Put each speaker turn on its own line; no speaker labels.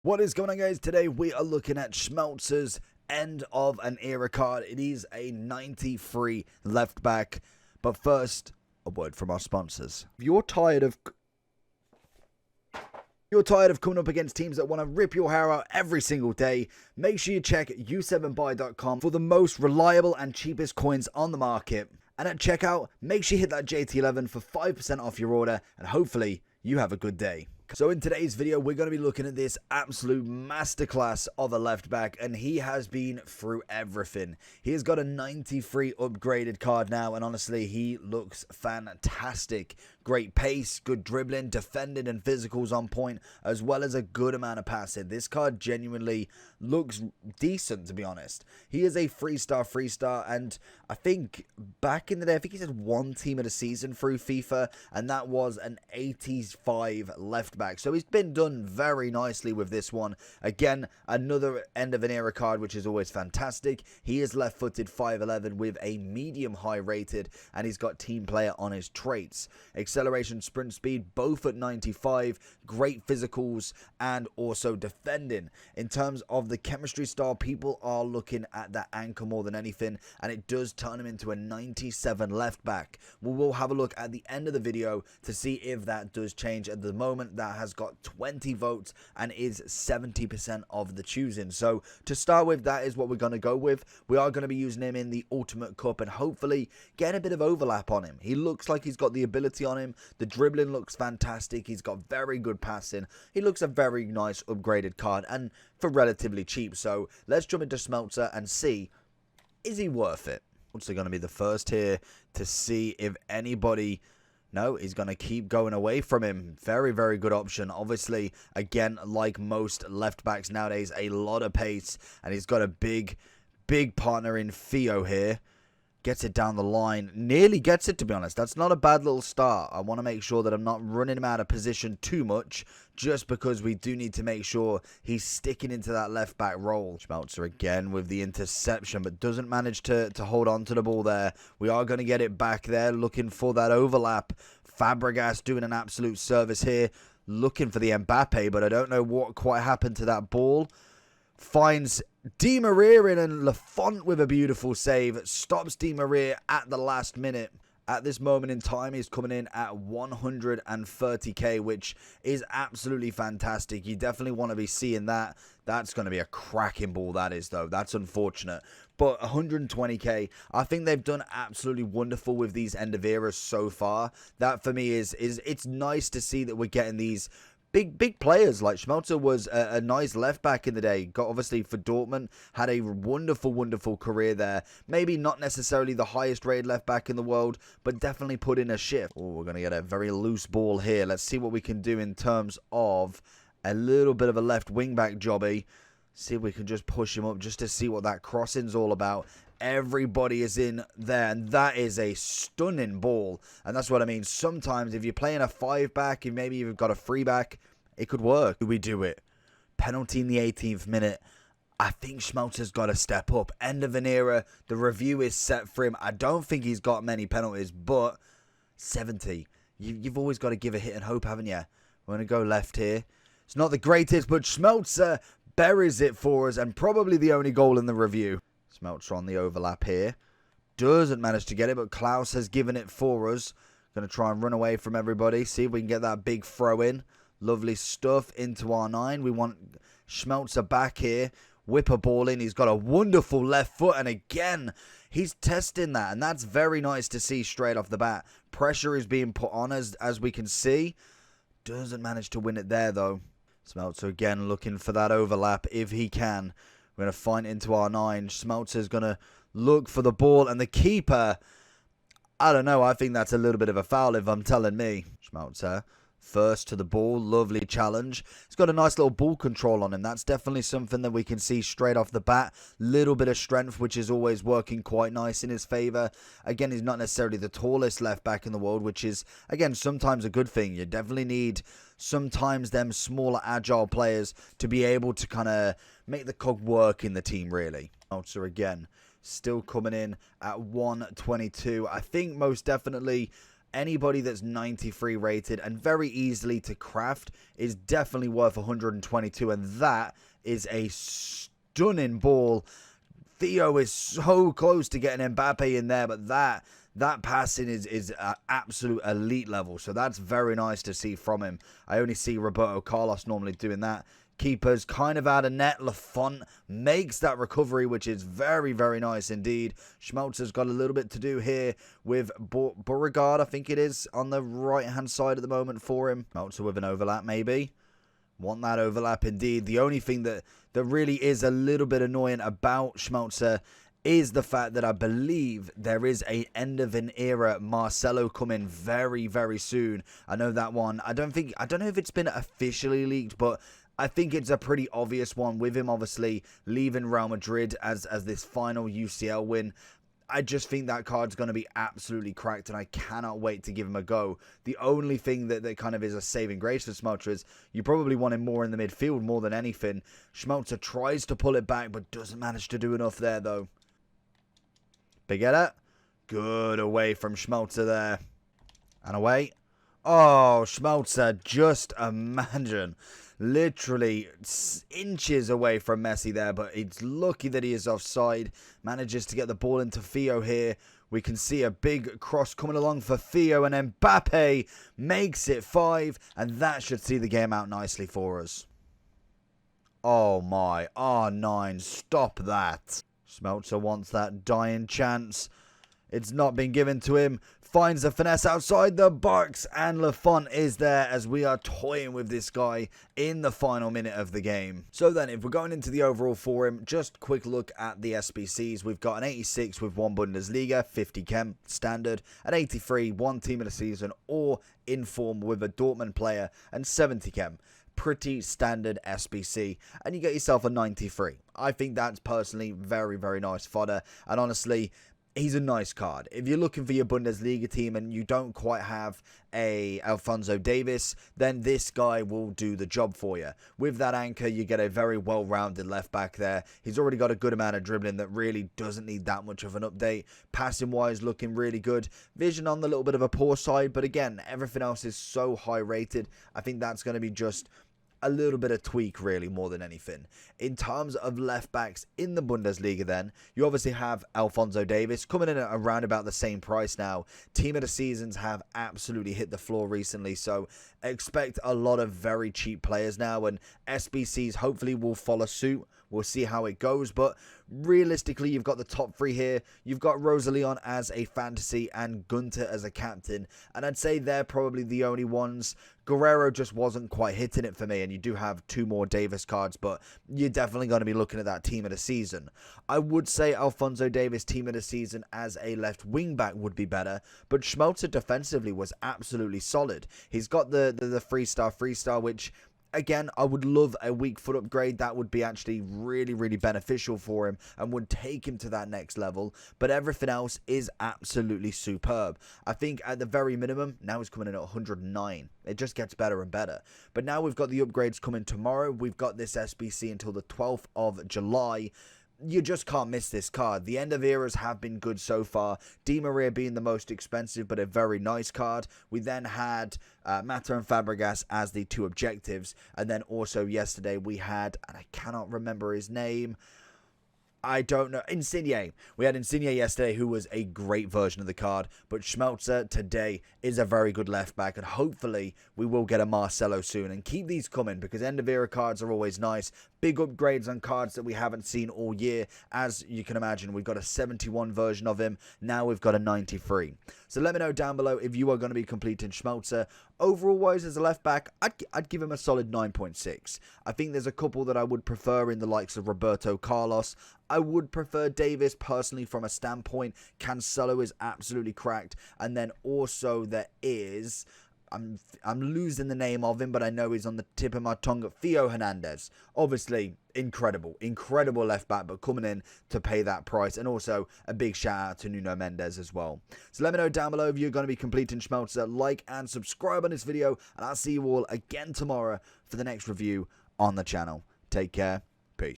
What is going on, guys? Today we are looking at Schmelzer's end of an era card. It is a 93 left back. But first, a word from our sponsors. If you're tired of coming up against teams that want to rip your hair out every single day, make sure you check u7buy.com for the most reliable and cheapest coins on the market. And at checkout, make sure you hit that JT11 for 5% off your order, and hopefully you have a good day. So in today's video, we're going to be looking at this absolute masterclass of a left back, and he has been through everything. He has got a 93 upgraded card now, and honestly, he looks fantastic. Great pace, good dribbling, defending and physicals on point, as well as a good amount of passing. This card genuinely looks decent, to be honest. He is a three-star, and I think back in the day, I think he's had one team of the season through FIFA, and that was an 85 left back. So he's been done very nicely with this one. Again, another end of an era card, which is always fantastic. He is left-footed 5'11 with a medium high rated, and he's got team player on his traits. Acceleration, sprint speed, both at 95, great physicals, and also defending. In terms of the chemistry style, people are looking at that anchor more than anything, and it does turn him into a 97 left back. We'll have a look at the end of the video to see if that does change. At the moment, that has got 20 votes and is 70% of the choosing. So to start with, that is what we're going to go with. We are going to be using him in the Ultimate Cup and hopefully get a bit of overlap on him. He looks like he's got the ability on him. The dribbling looks fantastic. He's got very good passing. He looks a very nice upgraded card and for relatively cheap. So let's jump into Schmelzer and see, is he worth it? Also going to be the first here to see if anybody... No, he's going to keep going away from him. Very, very good option. Obviously, again, like most left backs nowadays, a lot of pace. And he's got a big partner in Theo here. Gets it down the line. Nearly gets it, to be honest. That's not a bad little start. I want to make sure that I'm not running him out of position too much, just because we do need to make sure he's sticking into that left back role. Schmelzer again with the interception, but doesn't manage to hold on to the ball there. We are going to get it back there, looking for that overlap. Fabregas doing an absolute service here, looking for the Mbappe, but I don't know what quite happened to that ball. Finds Di Maria in, and Lafont with a beautiful save. Stops Di Maria at the last minute. At this moment in time, he's coming in at 130k, which is absolutely fantastic. You definitely want to be seeing that. That's going to be a cracking ball, that is, though. That's unfortunate. But 120k, I think they've done absolutely wonderful with these end of eras so far. That, for me, is it's nice to see that we're getting these big players. Like Schmelzer was a nice left back in the day. Got obviously for Dortmund, had a wonderful career there. Maybe not necessarily the highest rated left back in the world, but definitely put in a shift. Oh, we're going to get a very loose ball here. Let's see what we can do in terms of a little bit of a left wing back jobby. See if we can just push him up just to see what that crossing's all about. Everybody is in there, and that is a stunning ball. And that's what I mean. Sometimes if you're playing a 5-back, if maybe you've got a 3-back, it could work. We do it. Penalty in the 18th minute. I think Schmelzer's got to step up. End of an era. The review is set for him. I don't think he's got many penalties, but 70. You've always got to give a hit and hope, haven't you? We're going to go left here. It's not the greatest, but Schmelzer buries it for us, and probably the only goal in the review. Schmelzer on the overlap here. Doesn't manage to get it, but Klaus has given it for us. Going to try and run away from everybody. See if we can get that big throw in. Lovely stuff into R9. We want Schmelzer back here. Whip a ball in. He's got a wonderful left foot, and again, he's testing that, and that's very nice to see straight off the bat. Pressure is being put on as we can see. Doesn't manage to win it there, though. Schmelzer again looking for that overlap if he can. We're going to find into R9. Schmelzer's going to look for the ball, and the keeper, I don't know, I think that's a little bit of a foul if I'm telling me. Schmelzer first to the ball, lovely challenge. He's got a nice little ball control on him. That's definitely something that we can see straight off the bat. Little bit of strength, which is always working quite nice in his favour. Again, he's not necessarily the tallest left back in the world, which is, again, sometimes a good thing. You definitely need sometimes them smaller, agile players to be able to kind of make the cog work in the team, really. Schmelzer again, still coming in at 122. I think most definitely Anybody that's 93 rated and very easily to craft is definitely worth 122, and that is a stunning ball. Theo is so close to getting Mbappe in there, but that passing is absolute elite level, so that's very nice to see from him. I only see Roberto Carlos normally doing that. Keeper's kind of out of net. Lafont makes that recovery, which is very, very nice indeed. Schmelzer's got a little bit to do here with Beauregard, I think it is, on the right-hand side at the moment for him. Schmelzer with an overlap, maybe. Want that overlap indeed. The only thing that really is a little bit annoying about Schmelzer is the fact that I believe there is a end of an era Marcelo coming very, very soon. I know that one. I don't know if it's been officially leaked, but I think it's a pretty obvious one with him obviously leaving Real Madrid as this final UCL win. I just think that card's going to be absolutely cracked, and I cannot wait to give him a go. The only thing that kind of is a saving grace for Schmelzer is you probably want him more in the midfield more than anything. Schmelzer tries to pull it back, but doesn't manage to do enough there, though. Big header. Good away from Schmelzer there. And away. Oh, Schmelzer, just imagine. Literally inches away from Messi there, but it's lucky that he is offside. Manages to get the ball into Theo here. We can see a big cross coming along for Theo, and Mbappe makes it 5, and that should see the game out nicely for us. Oh my, R9, stop that. Schmelzer wants that dying chance. It's not been given to him. Finds the finesse outside the box, and Lafont is there as we are toying with this guy in the final minute of the game. So then, if we're going into the overall for him, just quick look at the SBCs. We've got an 86 with 1 Bundesliga, 50 Chem, standard, an 83, 1 team of the season, or in form with a Dortmund player, and 70 Chem. Pretty standard SBC, and you get yourself a 93. I think that's personally very, very nice fodder, and honestly, he's a nice card. If you're looking for your Bundesliga team and you don't quite have a Alphonso Davies, then this guy will do the job for you. With that anchor, you get a very well-rounded left back there. He's already got a good amount of dribbling that really doesn't need that much of an update. Passing-wise, looking really good. Vision on the little bit of a poor side, but again, everything else is so high rated. I think that's going to be just a little bit of tweak really more than anything. In terms of left backs in the Bundesliga then, you obviously have Alphonso Davies coming in at around about the same price now. Team of the seasons have absolutely hit the floor recently, so expect a lot of very cheap players now, and SBCs hopefully will follow suit. We'll see how it goes, but realistically, you've got the top 3 here. You've got Rosalion as a fantasy and Gunter as a captain, and I'd say they're probably the only ones. Guerrero just wasn't quite hitting it for me, and you do have 2 more Davis cards, but you're definitely going to be looking at that team of the season. I would say Alphonso Davies team of the season as a left wing back would be better, but Schmelzer defensively was absolutely solid. He's got the 3-star, which, again, I would love a weak foot upgrade. That would be actually really, really beneficial for him and would take him to that next level. But everything else is absolutely superb. I think at the very minimum, now he's coming in at 109. It just gets better and better. But now we've got the upgrades coming tomorrow. We've got this SBC until the 12th of July. You just can't miss this card. The end of eras have been good so far. Di Maria being the most expensive, but a very nice card. We then had Mata and Fabregas as the 2 objectives. And then also yesterday we had, and I cannot remember his name, I don't know, Insigne. We had Insigne yesterday, who was a great version of the card, but Schmelzer today is a very good left back, and hopefully we will get a Marcelo soon, and keep these coming, because end of era cards are always nice. Big upgrades on cards that we haven't seen all year. As you can imagine, we've got a 71 version of him, now we've got a 93. So let me know down below if you are going to be completing Schmelzer. Overall wise as a left back, I'd give him a solid 9.6. I think there's a couple that I would prefer in the likes of Roberto Carlos. I would prefer Davis personally from a standpoint. Cancelo is absolutely cracked. And then also there is, I'm losing the name of him, but I know he's on the tip of my tongue. Theo Hernandez. Obviously, incredible left back, but coming in to pay that price. And also a big shout out to Nuno Mendes as well. So let me know down below if you're going to be completing Schmelzer. Like and subscribe on this video, and I'll see you all again tomorrow for the next review on the channel. Take care.